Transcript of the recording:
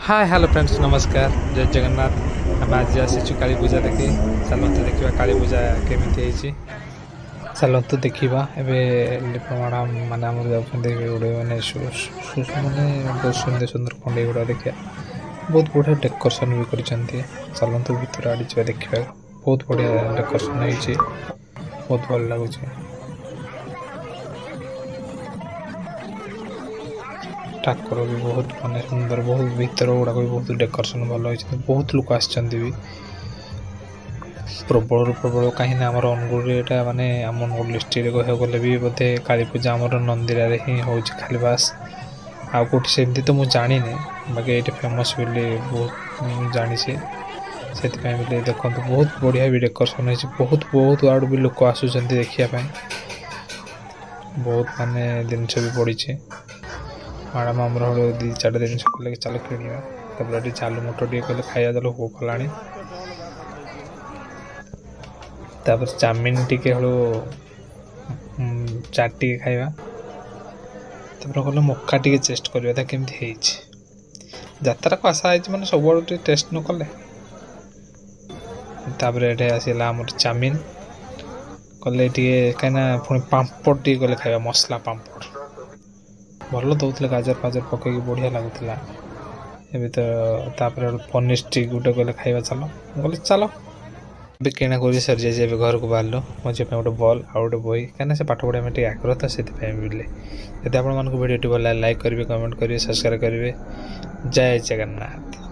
Hi hello friends नमस्कार जय जगन्नाथ। आम आज आसी काली पूजा देखी चलते देखा काली पूजा केमी चलते देखा एवं मैडम मैंने आम जाऊँगे गुड़े मैंने मैंने बहुत सुंदर सुंदर खंडे गुड़ा देखा बहुत बढ़िया डेकोरेशन भी कर चलतु भर आड़ी जा देखा बहुत बढ़िया डेकोरेशन होती बहुत भल लगुच। ठाकुर भी बहुत मानने सुंदर बहुत भीतर गुड़ाक भी बहुत डेकोरेशन भल होती बहुत लोक भी प्रबल प्रबल कहीं आम अनुगुल यहाँ मानने आम अनुगुल डिस्ट्रिक्ट कह गले भी बोधे काली पूजा आम नंदीरा ही हो खाली बास आउ कौटी सेमती तो मुझे जानी बाकी ये फेमस बोली बहुत जानी से देखो बहुत बढ़िया भी डेकोरेशन हो बहुत बहुत आड़ भी लोक आसुँच देखापी बहुत मानने जिनस भी पड़ी मैडम आमर दी चार दिन कले चल कि चालू मोटर टे कले खाया दल हो कला चाउमिन टी चाट टी खाଇବା गले मक्का टी चेस्ट करवा केमती जात्रा को आशा मैंने सब टेस्ट न कले ये आसला आम चाउमिन कले कहीं पुणी पापड़ टी कले खाଇବା मसला पापड़ भल दौले गाजर फाजर पकई बढ़िया लगुला एवं तो पनीर स्टिक गोटे गले खाଇବା चल गले चल भी किणा कर सरी जाए घर को बाहर मो झील गोटे बल आ गए बही कहीं से पाठ पढ़ा में आग्रह था से बोले यदि आपको भिडियो भल लाइक करेंगे कमेंट करेंगे सब्सक्राइब करेंगे जय जगन्नाथ।